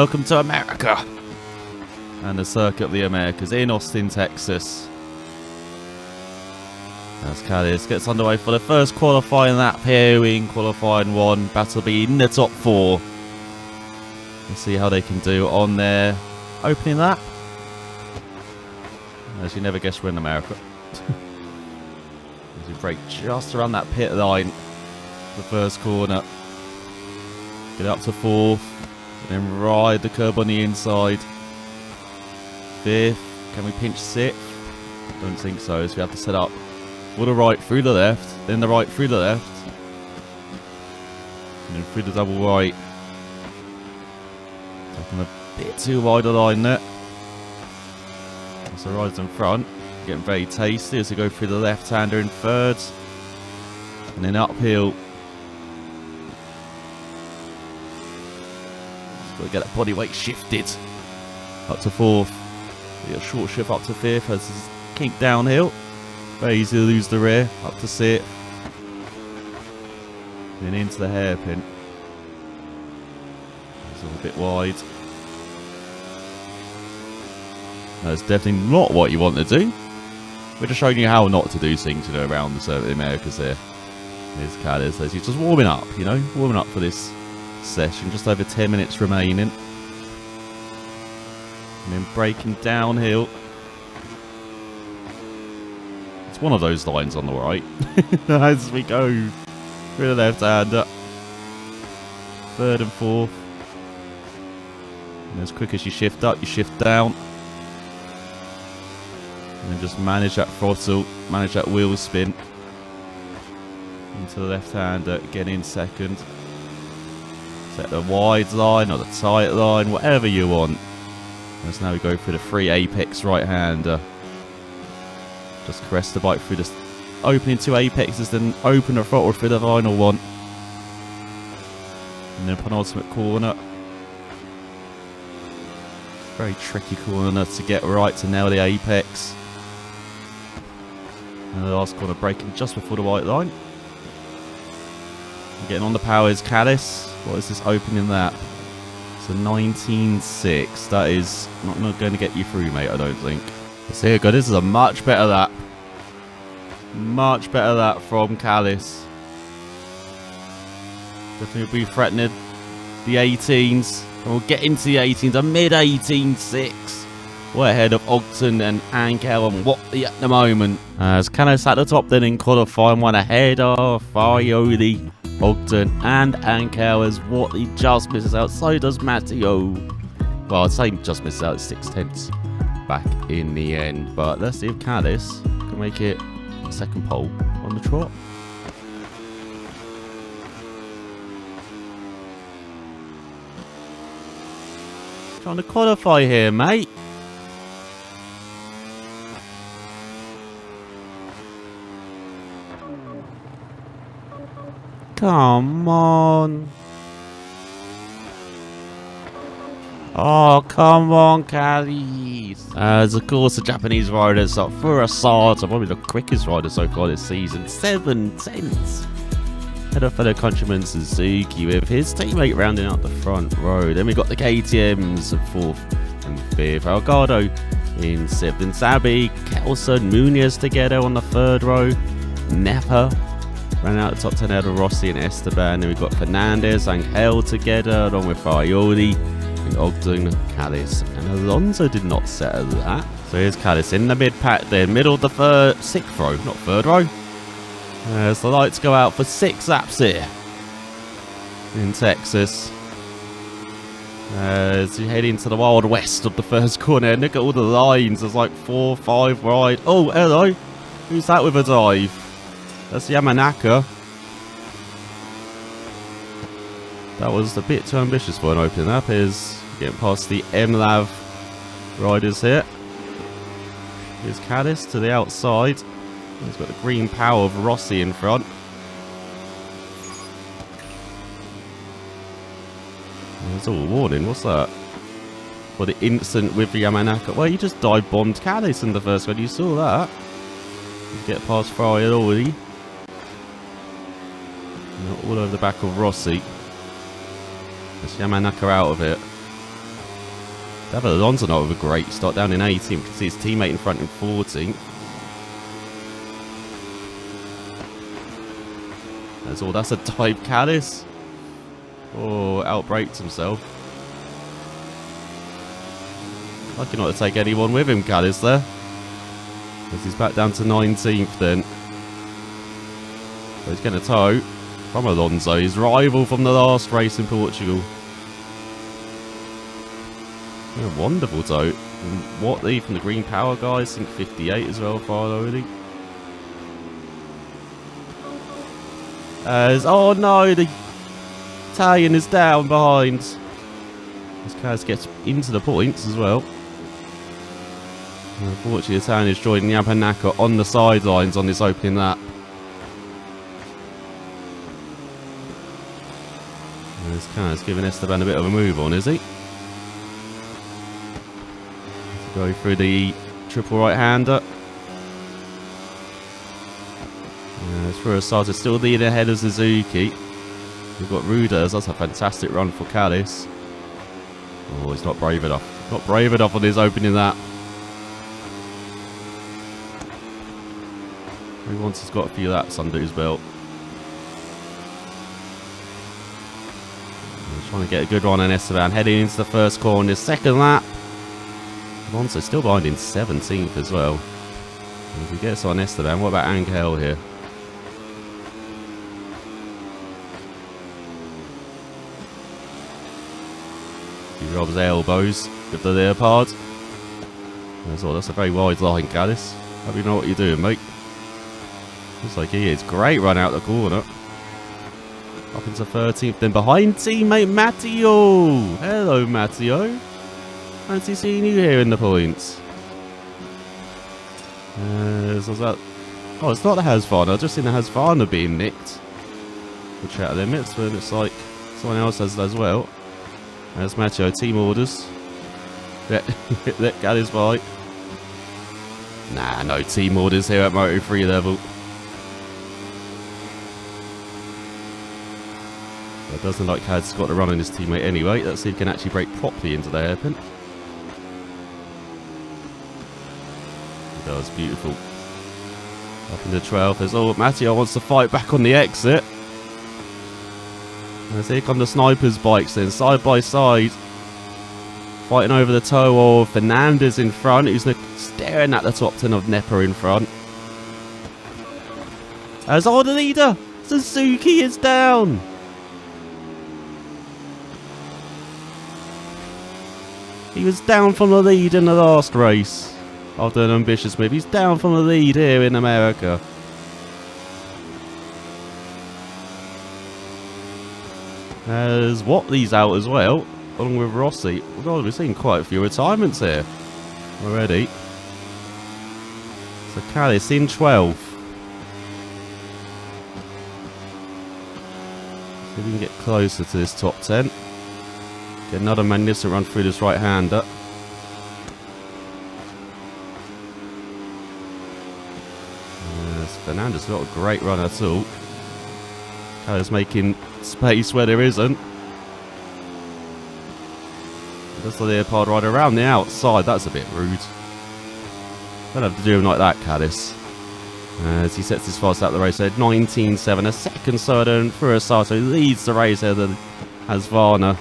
Welcome to America. And the Circuit of the Americas in Austin, Texas. As Callis gets underway for the first qualifying lap here in qualifying 1. Battle be in the top 4. Let's see how they can do on their opening lap. As you never guess we're in America. As we brake just around that pit line. The first corner. Get up to 4th. And then ride the curb on the inside. 5th. Can we pinch 6th? Don't think so, so we have to set up for the right through the left. Then the right through the left. And then through the double right. Taking a bit too wide a line there. So rides in front. Getting very tasty as we go through the left-hander in 3rd. And then uphill. Just got to get that body weight shifted. Up to 4th. Get a short shift up to 5th as it's kink downhill. Very easy to lose the rear. Up to 6th. Then into the hairpin. It's a little bit wide. That's definitely not what you want to do. We're just showing you how not to do things, you know, around the Circuit of the Americas there. Here's Callis as he's just warming up, you know, warming up for this session. Just over 10 minutes remaining. And then braking downhill. It's one of those lines on the right. As we go through the left-hander. 3rd and 4th. And as quick as you shift up, you shift down. And then just manage that throttle, manage that wheel spin. Into the left-hander, get in 2nd. Set the wide line or the tight line, whatever you want. As now we go through the free apex right-hander. Just caress the bike through the opening 2 apexes, then open the throttle through the final one. And then penultimate corner. Very tricky corner to get right to nail the apex. And the last corner braking just before the white line. Getting on the power is Callis. What is this opening lap? It's a 19.6. That is not going to get you through, mate, I don't think. So here we go. This is a much better lap. Much better lap from Callis. Definitely be threatening the 18s. And we'll get into the 18s. A mid-18.6. We're ahead of Ogden and Ankel and Watley at the moment. As Callis at the top then in qualifying 1 ahead of Farioli, Ogden and Ankel as Watley just misses out. So does Matteo. Well, I'd say just misses out 6/10 back in the end. But let's see if Callis can make it 2nd pole on the trot. Trying to qualify here, mate. Come on. Oh, come on, Callis. As of course the Japanese riders up for a start. Probably the quickest rider so far this season. 7/10. Head of fellow countryman Suzuki with his teammate rounding out the front row. Then we got the KTMs in 4th and 5th. Algado in 7th. And Sabi, Kelson, Munoz together on the 3rd row. Nepa ran out the top 10 out of Rossi and Esteban. Then we've got Fernandez and Hale together, along with Farioli and Ogden, Callis. And Alonso did not settle that. So here's Callis in the mid-pack then, middle of the 6th row, not 3rd row. As the lights go out for 6 laps here in Texas. As you head into the wild west of the first corner, and look at all the lines. There's like 4, 5 wide. Oh, hello. Who's that with a dive? That's Yamanaka. That was a bit too ambitious for an opening lap. Is getting past the MLAV riders here. Here's Callis to the outside. He's got the green power of Rossi in front. There's all a warning. What's that? For the instant with the Yamanaka. Well, you just dive bombed Callis in the first one. You saw that. You get past Frioli. All over the back of Rossi. There's Yamanaka out of it. David Alonso not with a great start, down in 18th. You can see his teammate in front in 14th. That's all. That's a dive, Callis. Oh, outbraked himself. Lucky not to take anyone with him, Callis there. As he's back down to 19th then. So he's getting a tow from Alonso, his rival from the last race in Portugal. A wonderful tow. Watley from the Green Power guys, I think 58 as well, far already. Oh no, the Italian is down behind. This Kaz gets into the points as well. Unfortunately, the Italian is joining Yamanaka on the sidelines on this opening lap. This Kaz giving Esteban a bit of a move on, is he? Go through the triple right-hander. For a start, it's still leading ahead of Suzuki. We've got Ruders. That's a fantastic run for Callis. Oh, he's not brave enough. Not brave enough on his opening lap. He once has got a few laps under his belt. He's trying to get a good run on Esteban. Heading into the first corner in his second lap. Alonso still behind in 17th as well. If he gets on Esteban, what about Angel here? He rubs elbows with the leopard. That's a very wide line, Callis. Hope you know what you're doing, mate. Looks like he is. Great run out the corner. Up into 13th, then behind teammate Matteo. Hello, Matteo. Fancy seeing you here in the points. So that... Oh, it's not the Husqvarna. I've just seen the Husqvarna being nicked. Which out of limits, but it's like someone else has as well. There's Matteo, team orders. Let Callis by. Nah, no team orders here at Moto3 level. It doesn't like Callis got the run on his teammate anyway. Let's see if he can actually break properly into the hairpin. He does, beautiful. Up into 12th. Oh, Matteo wants to fight back on the exit. As here come the snipers' bikes then, side by side. Fighting over the toe of Fernandez in front, who's staring at the top 10 of Nepa in front. As the leader, Suzuki is down. He was down from the lead in the last race. After an ambitious move, he's down from the lead here in America. As Watley's out as well, along with Rossi. Oh God, we're seeing quite a few retirements here already. So Callis in 12th. See if we can get closer to this top 10. Get another magnificent run through this right-hander. Yes, Fernandez not a great run at all. Callis making space where there isn't. Just the leopard right around the outside. That's a bit rude. Don't have to do him like that, Callis. As he sets his fast out the race at 19.7, a second Sodern for Asato. He leads the race here than Husqvarna.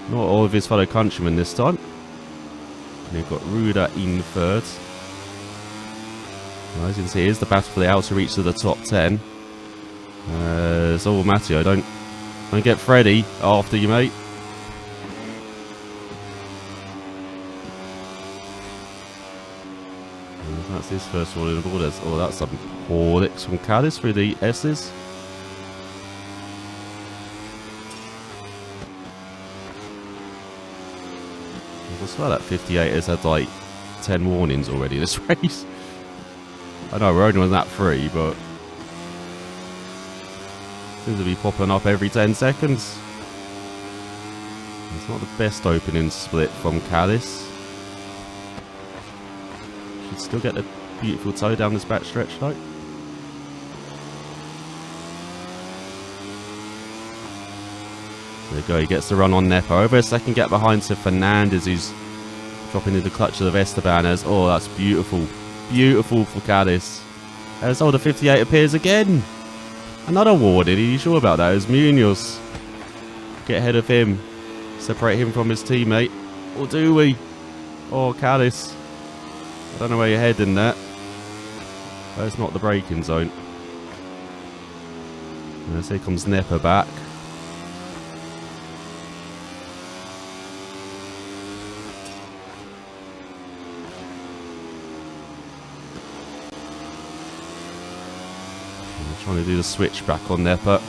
Not all of his fellow countrymen this time. And you've got Ruda in third. Well, as you can see, here's the battle for the outer reach of the top 10. So Matteo, don't get Freddy after you, mate. And that's his first one in the ball. Oh, that's some poor licks from Callis through the S's. I swear that 58 has had like 10 warnings already this race. I know we're only on that 3, but seems to be popping up every 10 seconds. It's not the best opening split from Callis. Should still get a beautiful toe down this back stretch though. There we go, he gets the run on Nepo. Over a second gap behind to Fernandez, who's dropping into the clutch of Esteban. As, oh, that's beautiful. Beautiful for Cádiz. As the 58 appears again. Another warning, are you sure about that? As Munoz get ahead of him. Separate him from his teammate. Or do we? Oh, Cádiz. I don't know where you're heading there. That's not the braking zone. And here comes Nepo back. Trying to do the switch back on Nepo.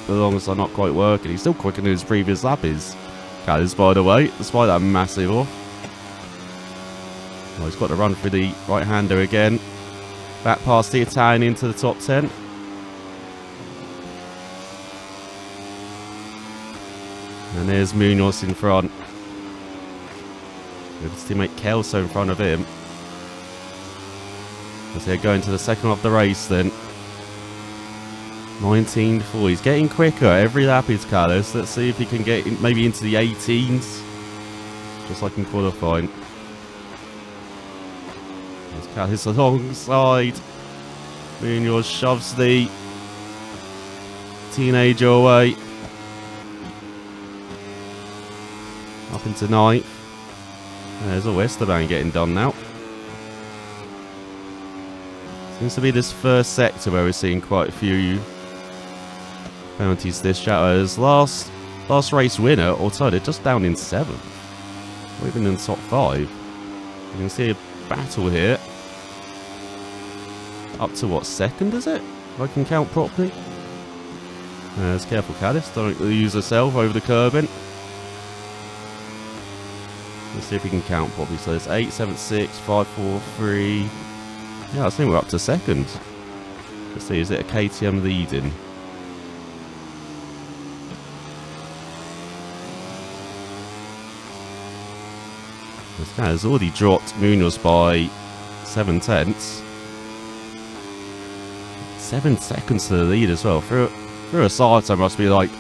The longest are not quite working. He's still quicker than his previous lap is. Cádiz, by the way, despite that massive off. Well, he's got to run for the right-hander again. Back past the Italian into the top 10. And there's Munoz in front. With his teammate Kelso in front of him. As they're going to the second of the race then. 19.4. He's getting quicker every lap, he's Cádiz. Let's see if he can get maybe into the 18s. Just like in qualifying. There's Cádiz alongside. Munoz shoves the teenager away. Up into 9th. There's a Esteban getting done now. Seems to be this first sector where we're seeing quite a few penalties this shatters. Last race winner, Ortega, just down in 7th. Or even in the top 5. You can see a battle here. Up to what, 2nd is it? If I can count properly. Let's careful, Cádiz. Don't lose yourself over the curbing. Let's see if we can count properly. So it's 8, 7, 6, 5, 4, 3. Yeah, I think we're up to 2nd. Let's see, is it a KTM leading? This guy has already dropped Munoz by 7 tenths. 7 seconds to the lead as well. For a Sato must be like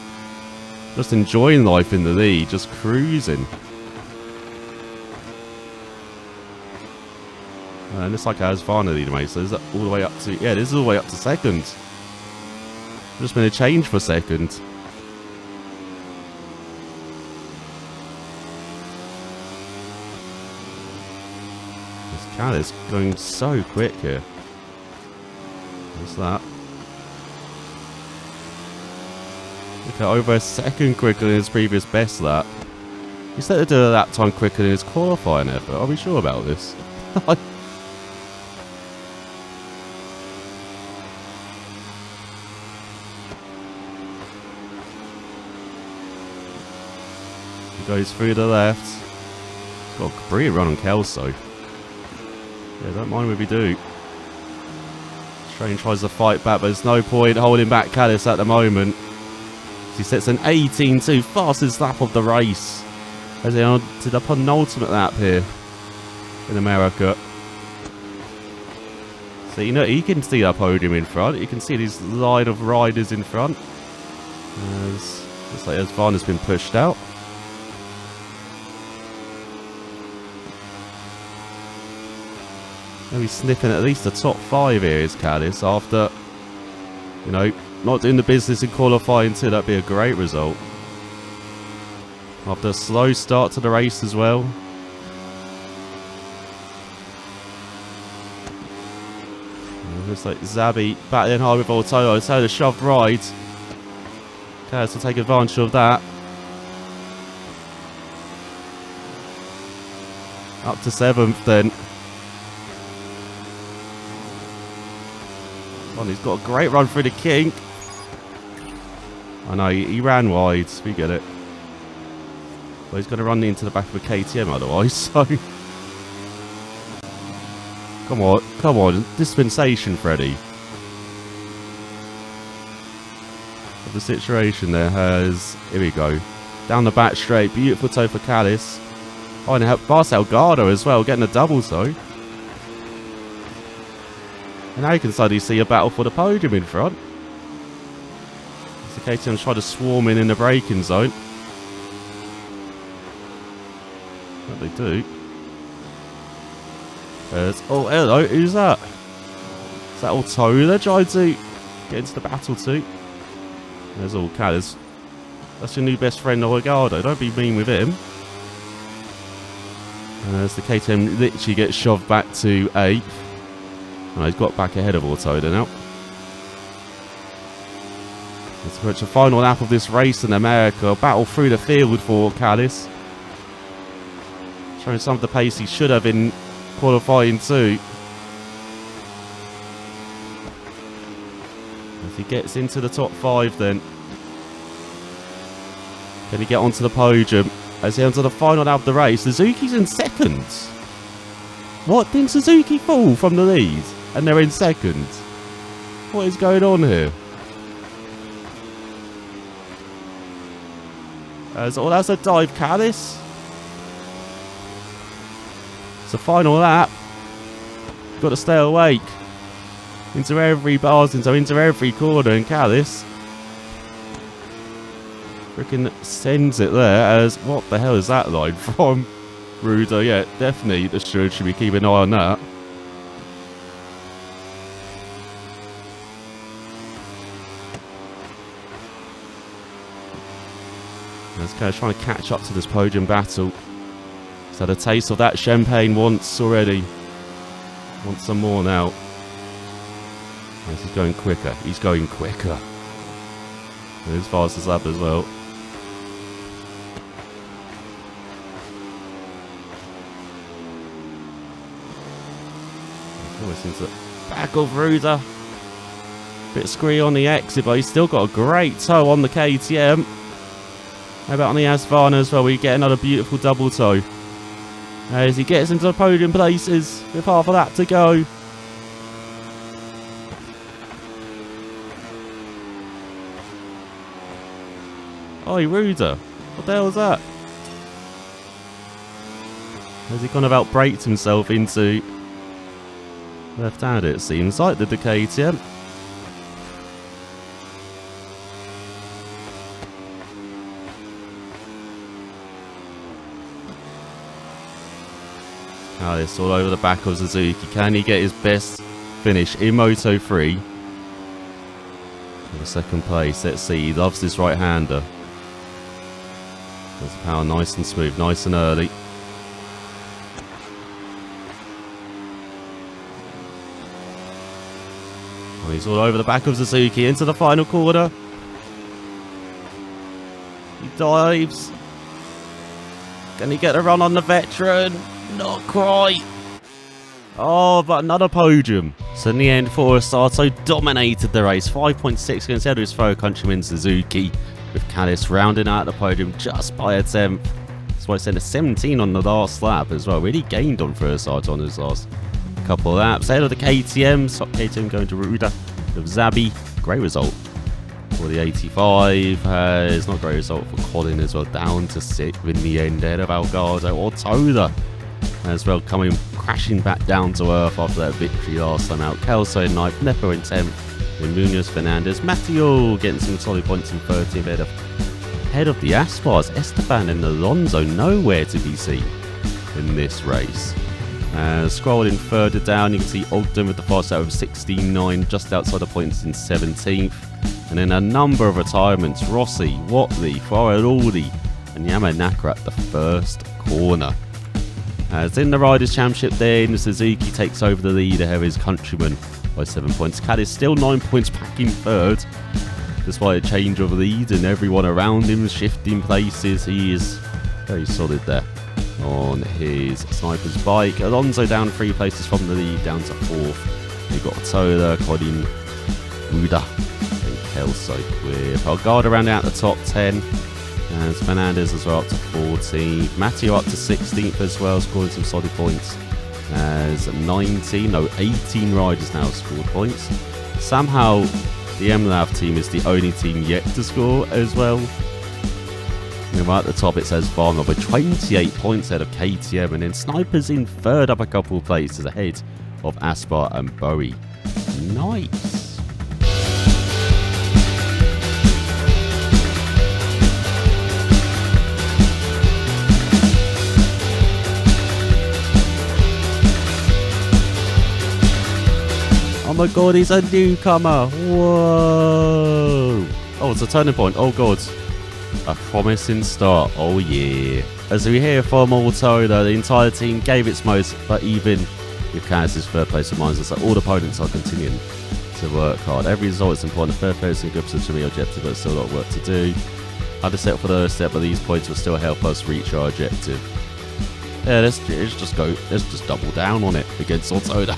just enjoying life in the lead, just cruising. And it's like has finally lead, mate. So is that all the way up to? Yeah, this is all the way up to 2nd. Just been a change for 2nd. This cat is going so quick here. What's that? Okay, over a second quicker than his previous best lap. He said to do a lap time quicker than his qualifying effort. Are we sure about this? Goes through the left. He's got a brilliant run on Kelso. Yeah, don't mind if we do. Train tries to fight back, but there's no point holding back Cádiz at the moment. He sets an 18.2, fastest lap of the race. As they are to the penultimate lap here in America. So you know you can see that podium in front. You can see this line of riders in front. Looks like Van has been pushed out. Maybe sniffing at least the top 5 here is Cádiz after, you know, not doing the business in qualifying too. That'd be a great result. After a slow start to the race as well. Looks like Zabi battling hard with Ortega. Ortega shoved right. Cádiz will take advantage of that. Up to 7th then. He's got a great run through the kink. I know, he ran wide. We get it. But he's going to run into the back of a KTM otherwise, so... Come on. Dispensation, Freddy. But the situation there has... Here we go. Down the back straight. Beautiful toe for Cádiz. Oh, and Bas Delgado as well, getting a double toe. And now you can suddenly see a battle for the podium in front. So KTM's trying to swarm in the braking zone. What they do. Oh, hello, who's that? Is that Autoda trying to get into the battle too? There's all Callis. That's your new best friend, Oregado. Don't be mean with him. As the KTM literally gets shoved back to 8th. Oh, he's got back ahead of Autoda now. Let's approach the final lap of this race in America. Battle through the field for Callis. Showing some of the pace he should have in qualifying too. As he gets into the top 5 then. Can he get onto the podium? As he onto the final lap of the race, Suzuki's in 2nd. What? Didn't Suzuki fall from the lead? And they're in 2nd. What is going on here? So that's a dive, Callis. It's the final lap. Got to stay awake. Into every bars, into every corner, and Callis freaking sends it there. As what the hell is that line from Ruder? Yeah, definitely the steward should be keeping an eye on that. As Callis trying to catch up to this podium battle. He's had a taste of that champagne once already. Wants some more now. Yes, he's going quicker. He's going quicker. And his fastest lap as well. Almost into the back of Ruder. Bit scree on the exit, but he's still got a great toe on the KTM. How about on the Asvana as well? We get another beautiful double toe. As he gets into the podium places with half a lap to go. Oi, Ruder. What the hell is that? Has he kind of outbraked himself into left-hand, it seems like, did the KTM. This all over the back of Suzuki. Can he get his best finish in Moto3? For the 2nd place. Let's see. He loves this right-hander. Does the power nice and smooth, nice and early. Oh, he's all over the back of Suzuki into the final corner. He dives. Can he get a run on the veteran? Not quite. Oh, but another podium. So in the end, Sato dominated the race. 5.6 against the other his fellow countryman Suzuki, with Callis rounding out the podium just by a 10th. That's why I said a 17 on the last lap as well. Really gained on Sato on his last couple of laps. Ahead of the KTM. Top KTM going to Ruda with Zabi. Great result for the 85. It's not a great result for Colin as well. Down to 6th in the end. Ahead of Algado or Toda as well, coming crashing back down to earth after that victory last time out. Kelso in 9th, Nepo in 10th, with Munoz, Fernandez, Matteo getting some solid points in 13th, ahead of the Aspars. Esteban and Alonso nowhere to be seen in this race. Scrolling further down, you can see Ogden with the fast out of 16.9, just outside the points in 17th. And then a number of retirements: Rossi, Watley, Faraldi, and Yamanaka at the first corner. As in the Riders' Championship then, Suzuki takes over the lead ahead of his countryman by 7 points. Callis still 9 points back in 3rd, despite a change of lead and everyone around him shifting places. He is very solid there on his sniper's bike. Alonso down 3 places from the lead, down to 4th. You've got Toda, Colin, Ruda, and Kelso, with Algado rounding out the top 10. And Fernandez as well up to 14th. Matteo up to 16th as well, scoring some solid points. As 18 riders now scored points. Somehow the MLAV team is the only team yet to score as well. And right at the top it says Varnov with 28 points ahead of KTM, and then Snipers in 3rd, up a couple of places ahead of Aspar and Bowie. Nice. my god, he's a newcomer. Whoa. Oh, it's a turning point. Oh god. A promising start. Oh yeah. As we hear from Auto, though, the entire team gave its most, but even with Kaz's third place reminds us that all opponents are continuing to work hard. Every result is important. The third place in good position to be objective, but still a lot of work to do. Had to set for the step, but these points will still help us reach our objective. Yeah, let's just double down on it against Autoda.